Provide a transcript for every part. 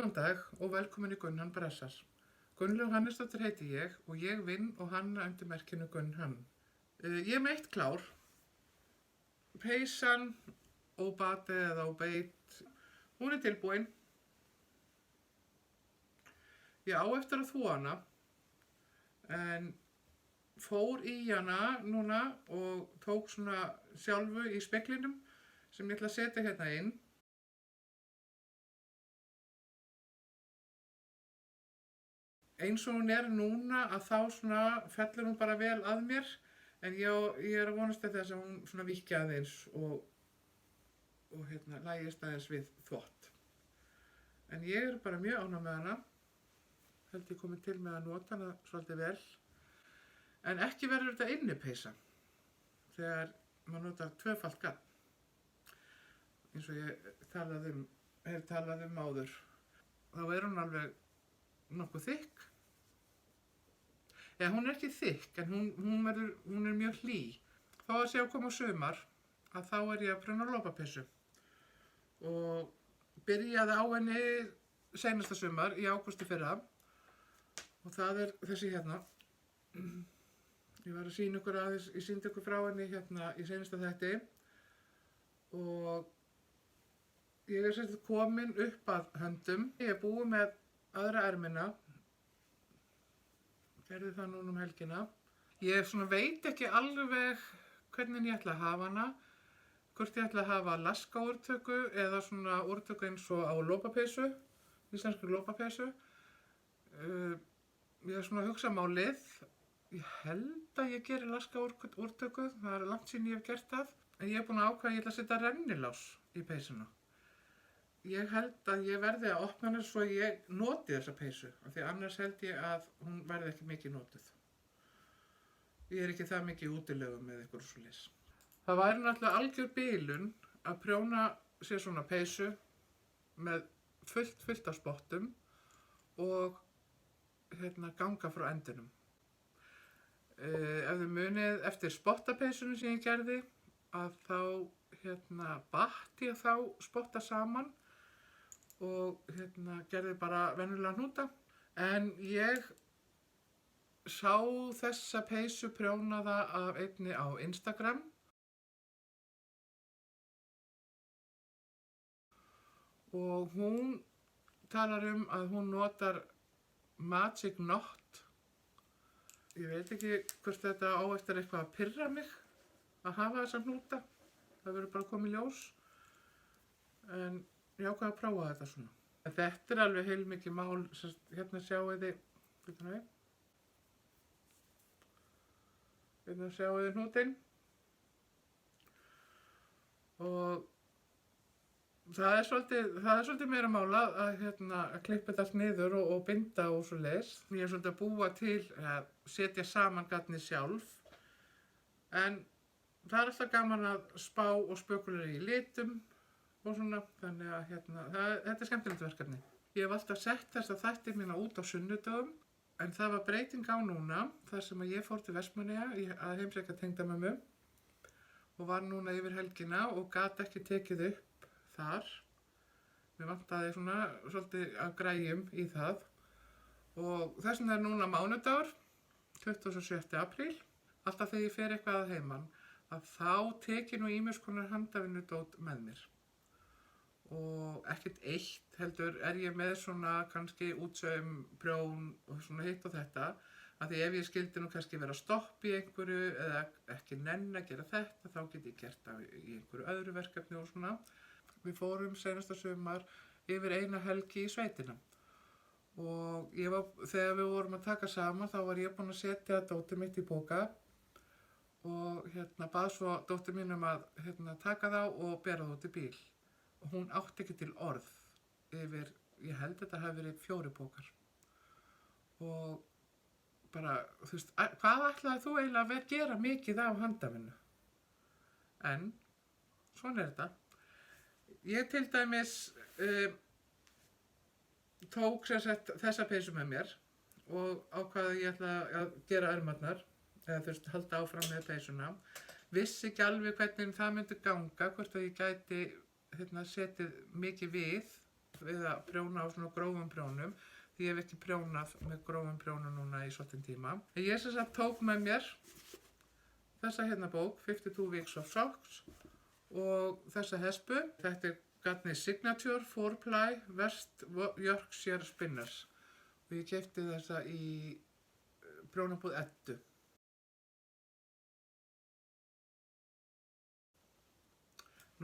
Góðan dag og velkomin í Gunn Hann Bressar. Gunnlaug Hannesdóttir heiti ég og ég vinn og hanna undir merkinu Gunn Hann. Ég er með eitt klár. Peysan, Obate eða Obeit, hún er tilbúin. Ég á eftir að þvo hana, en fór í hana núna og tók svona sjálfu í speglinum sem ég ætla að setja hérna inn. Eins og hún er núna að þá svona fellur hún bara vel að mér, en ég er að vonast til þess að hún svona víkki aðeins og lægist aðeins við þvott. En ég er bara mjög ánægð með hana, held ég komið til með að nota hana svolítið vel. En ekki verður þetta innipeysa þegar maður notar tvöfalt gagn, eins og ég hef talað um áður. Þá er hún alveg nokkuð þykk. Hún er ekki þykk, en hún er mjög hlý. Þá að sé að koma sumar, að þá er ég að prjóna lopapeysu. Og byrjaði á henni seinasta sumar, í ágústi fyrra. Og það er þessi hérna. Ég var að sýna ykkur aðeins, ég sýndi ykkur frá henni hérna í seinasta þætti. Og ég er sérst komin upp að höndum. Ég er búið með aðra ermina. Gerði það núna helgina. Ég svona veit ekki alveg hvernig ég ætla að hafa hana. Hvort ég ætla að hafa laskaúrtöku eða svona úrtöku eins og á lopapeysu, íslenskri lopapeysu. Ég er svona að hugsa málið. Ég held að ég geri laskaúrtöku, það er langt síðan ég hef gert það. En ég er búin að ákveða að ég ætla að setja rennilás í peysuna. Ég held að ég verði að opna hana svo ég noti þessa peysu, af því annars held ég að hún verði ekki mikið notuð. Ég er ekki það mikið í útilegum með ykkur svoleiðis. Það væri náttúrulega algjör bilun að prjóna sér svona peysu með fullt af spottum og ganga frá endunum. Ef þið munið eftir spottapeysunum sem ég gerði, að þá batt ég þá spotta saman og gerði bara venjulega hnúta. En ég sá þessa peysu prjónaða af einni á Instagram. Og hún talar um að hún notar Magic Knot. Ég veit ekki hvort þetta á eftir eitthvað að pirra mig að hafa þessa hnúta. Það verður bara komið í ljós. En ég ákvað að prófa þetta svona. Þetta er alveg heilmikið mál. Hérna sjáu þið, hérna sjáu þið hnútinn. Og það er svolítið meira mála að klippa þetta allt niður og binda og svoleiðis. Ég er svolítið að búa til að setja saman gatnið sjálf. En það er alltaf gaman að spá og spekulara í litum og svona, þannig að þetta er skemmtilegt verkefni. Ég hef alltaf sett þessa þætti mína út á sunnudögum, en það var breyting á núna, þar sem að ég fór til Vestmannaeyja að heimsækja tengdamömmu og var núna yfir helgina og gat ekki tekið upp þar. Mér vantaði svona svolítið af græjum í það. Og þess vegna er núna mánudagur, 27. apríl, alltaf þegar ég fer eitthvað að heiman, að þá tek ég nú ýmiss konar handavinnudót með mér. Og ekkert eitt heldur er ég með svona kannski útsaum, prjón og svona hitt og þetta. Af því ef ég skildi nú kannski vera stopp í einhverju eða ekki nenn að gera þetta, þá get ég gert það í einhverju öðru verkefni og svona. Við fórum seinasta sumar yfir eina helgi í sveitina. Og þegar við vorum að taka saman, þá var ég búin að setja dótið mitt í poka. Og bað svo dóttir mín að taka þá og bera það út í bíl. Og hún átti ekki til orð yfir, ég held þetta hafi verið 4 pokar. Og bara, þú veist, hvað ætlaði þú eiginlega að gera mikið af handavinnu? En svona er þetta. Ég til dæmis tók þessa peysu með mér og ákvað að ég ætla að gera ermarnar, eða þú veist, halda áfram með peysuna. Vissi ekki alveg hvernig það myndi ganga, hvort að ég gæti setið mikið við við að prjóna á svona grófum prjónum því ég hef ekki prjónað með grófum prjónum núna í svolítinn tíma. Ég sem sagt tók með mér þessa hérna bók, 52 Weeks of Socks, og þessa hespu. Þetta er garnið Signature 4-ply West Yorkshire Spinners og ég keypti þessa í prjónabúð Eddu.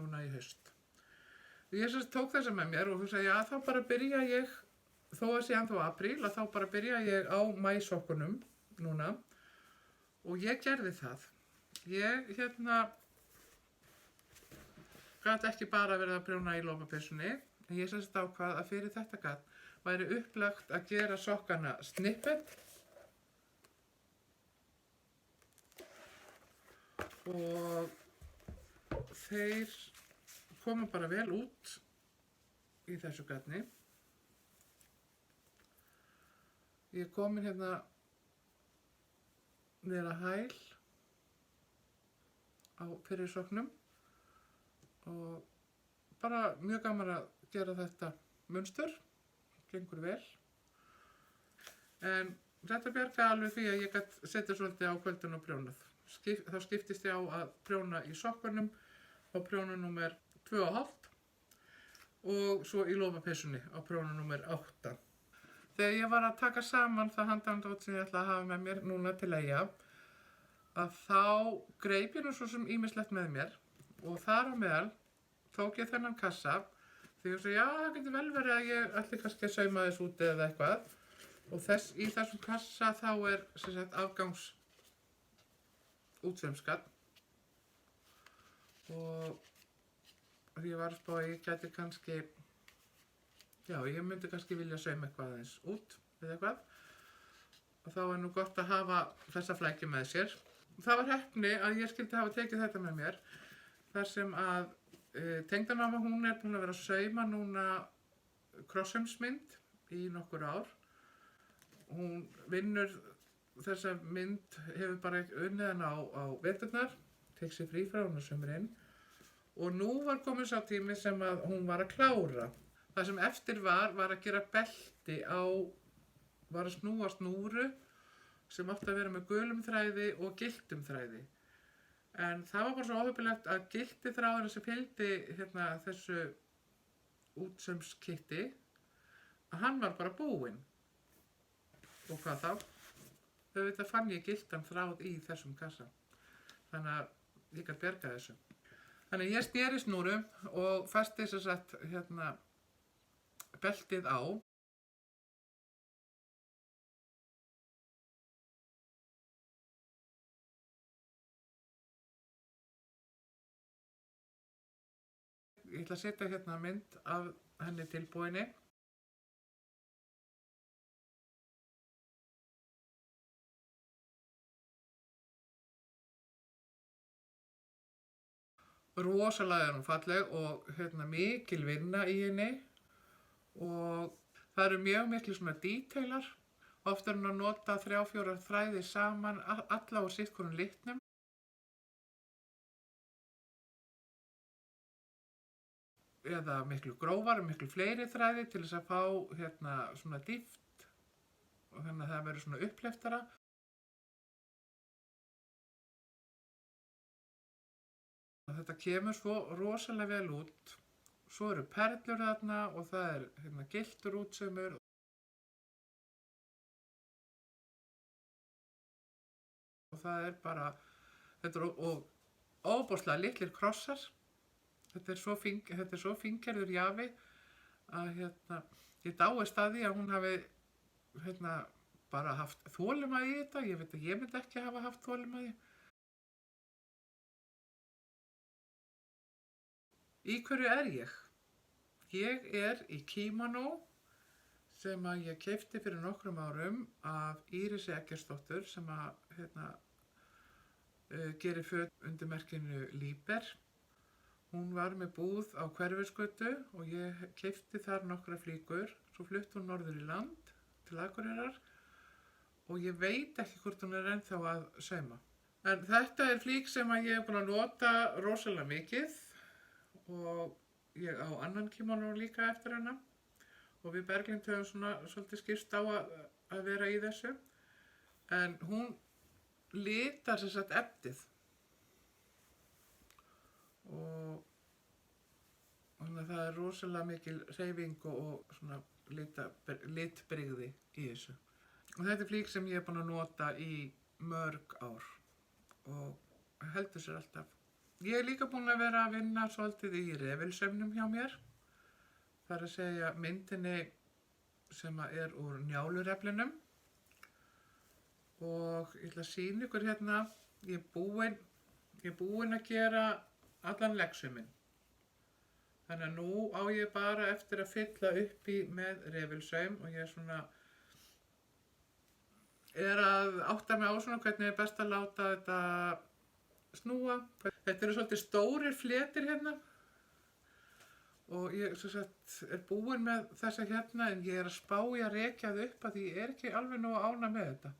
Núna í haust. Ég sem sagt tók þessa með mér og hugsaði, já þá bara byrja ég, þó að sé ennþá apríl, að þá bara byrja ég á maísokkunum núna og ég gerði það. Ég gat ekki bara verið að prjóna í lopapeysunni, en ég sem sagt ákvað að fyrir þetta gat væri upplagt að gera sokkana snippet og þeir koma bara vel út í þessu gatni. Ég er komin hérna niður að hæl á fyrri sokknum og bara mjög gaman að gera þetta munstur, gengur vel. En þetta bjargaði alveg því að ég gat setja svolítið á kvöldin og prjónað. Þá skiptist ég á að prjóna í sokkunum á prjónu númer 2,5 og svo í lopapeysunni á prjónu númer 8. Þegar ég var að taka saman það handandót sem ég ætla að hafa með mér núna til Eyja, að þá greip ég nú svo sem ýmislegt með mér og þar á meðal tók ég þennan kassa því ég svo, já, það getur vel verið að ég ætli kannski að sauma þess úti eða eitthvað og í þessum kassa þá er sem sagt afgangs útsaumsgarn og ég var að spá að ég gæti kannski, já, ég myndi kannski vilja sauma eitthvað aðeins út eða eitthvað og þá er nú gott að hafa þessa flækju með sér. Það var heppni að ég skyldi hafa tekið þetta með mér þar sem að tengdamamma hún er búin að vera að sauma núna krosssaumsmynd í nokkur ár. Hún vinnur þessa mynd, hefur bara unnið hana á veturnar, tek sér frí frá hún á sumrin og nú var komin sá tími sem að hún var að klára. Það sem eftir var að gera belti var að snúa snúru sem átti að vera með gulum þræði og gylltum þræði. En það var bara svo óheppilegt að gyllti þráðurinn sem fylgdi þessu útsaumskitti, að hann var bara búinn. Og hvað þá? Auðvitað fann ég gylltan þráð í þessum kassa. Þannig að ég gat bjargað þessu. Þannig að ég sneri snúru og festi sem sagt beltið á. Ég ætla að setja mynd af henni tilbúinni. Rosalega er hún falleg og mikil vinna í henni og það eru mjög miklu svona detailar. Oft er hún að nota 3-4 þræði saman, alla á sitt hvorum litnum. Eða miklu grófar, miklu fleiri þræði til þess að fá svona dýpt og þannig að það verður svona uppleftara. Þetta kemur svo rosalega vel út. Svo eru perlur þarna og það er gylltur útsaumur. Og það er bara, og ofboðslega litlir krossar. Þetta er svo fíngerður jafi að ég dáist að því að hún hafi bara haft þolinmæði í þetta. Ég veit að ég myndi ekki hafa haft þolinmæði. Í hverju er ég? Ég er í kimono sem að ég keypti fyrir nokkrum árum af Írisi Eggertsdóttur sem að gerir föt undir merkinu Líber. Hún var með búð á Hverfisgötu og ég keypti þar nokkra flíkur. Svo flutti hún norður í land til Akureyrar og ég veit ekki hvort hún er ennþá að sauma. En þetta er flík sem að ég er búin að nota rosalega mikið og ég á annan kimono líka eftir hana. og við Berglind höfum svona svolítið skipst á að vera í þessu. En hún litar sem sagt efnið og þannig að það er rosalega mikil hreyfing og svona litbrigði í þessu. Og þetta er flík sem ég er búin að nota í mörg ár og heldur sér alltaf. Ég er líka búin að vera að vinna svolítið í refilsaumnum hjá mér. Það er að segja myndinni sem er úr njálureflinum. Og ég ætla að sýna ykkur hérna, ég er búin að gera allan leggsauminn. Þannig að nú á ég bara eftir að fylla upp í með refilsaum og ég er að átta mig á svona hvernig er best að láta þetta snúa. Þetta eru svolítið stórir fletir hérna og ég er búin með þessa hérna en ég er að spá í að rekja það upp að því ég er ekki alveg nógu ánægð með þetta.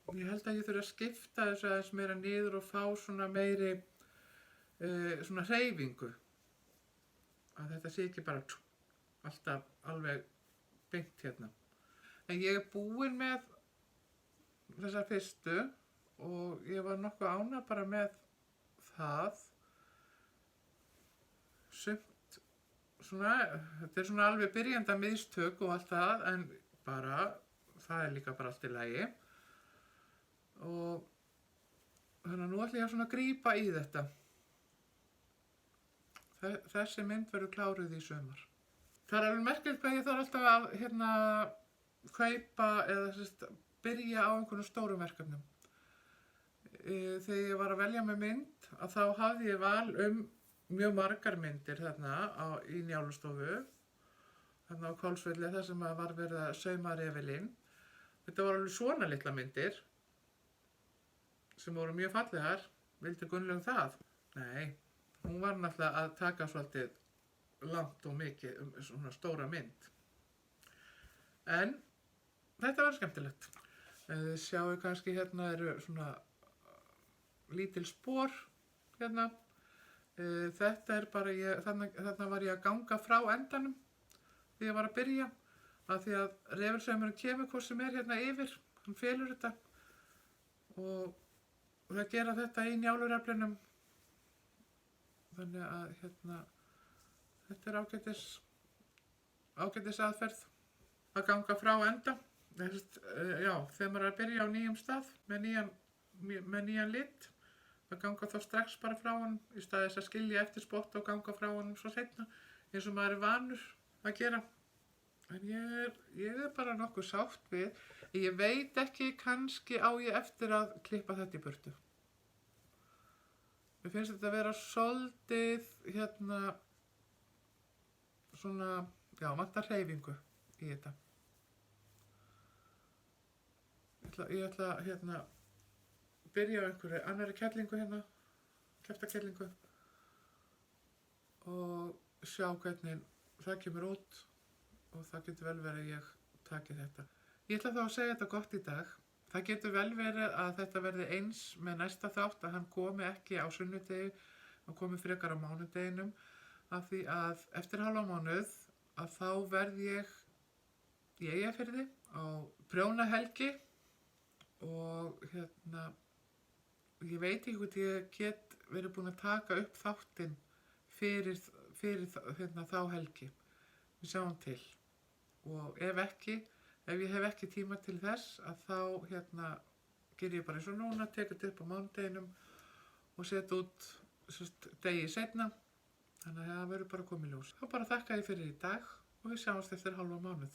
Ég held að ég þurfi að skipta þessu aðeins meira niður og fá svona meiri svona hreyfingu. Að þetta sé ekki bara alltaf alveg beint hérna. En ég er búin með þessa fyrstu og ég var nokkuð ánægð bara með það. Sumt svona, þetta er svona alveg byrjanda mistök og allt það, en bara, það er líka bara allt í lagi. Og þannig að nú ætla ég að grípa í þetta. Þessi mynd verður kláruð í sumar. Það er alveg merkilegt hvað ég þarf alltaf að kaupa eða byrja á einhvern stórum verkefnum. Þegar ég var að velja með mynd, að þá hafði ég val mjög margar myndir þarna í Njálustofu, þarna á Hvolsvelli þar sem var verið að sauma refilinn. Þetta voru alveg svona litla myndir sem voru mjög fallegar. Vildi Gunnlaug það? Nei, hún var náttúrulega að taka svolítið langt og mikið svona stóra mynd. En þetta var skemmtilegt. Þið sjáu kannski hérna eru svona lítil spor hérna. Þetta er bara, þarna var ég að ganga frá endanum því ég var að byrja, af því að refilsaumurinn kemur hvort sem er hérna yfir, hann felur þetta og það gera þetta í njálureflinum. Þannig að þetta er ágætis aðferð að ganga frá enda. Já, þegar maður er að byrja á nýjum stað með nýjan lit, að ganga þá strax bara frá hann í stað þess að skilja eftir spotta og ganga frá hann svo seinna, eins og maður er vanur að gera. En ég er bara nokkuð sátt við. Ég veit ekki, kannski á ég eftir að klippa þetta í burtu. Mér finnst þetta að vera svolítið svona, já, vantar hreyfingu í þetta. Ég ætla að byrja á einhverju annarri kellingu hérna, kjaftakellingu, og sjá hvernig það kemur út og það getur vel verið að ég taki þetta. Ég ætla þá að segja þetta gott í dag. Það getur vel verið að þetta verði eins með næsta þátt, að hann komi ekki á sunnudegi, hann komi frekar á mánudeginum, af því að eftir hálfa mánuð að þá verð ég í Eyjafirði á prjónahelgi og ég veit ekki hvort ég get verið búin að taka upp þáttinn fyrir þá helgi. Við sjáum til. Og ef ég hef ekki tíma til þess, að þá ger ég bara eins og núna, tek þetta upp á mánudeginum og set út degi seinna. Þannig að það verður bara komið ljós. Þá bara þakka ég fyrir í dag og við sjáumst eftir hálfa mánuð.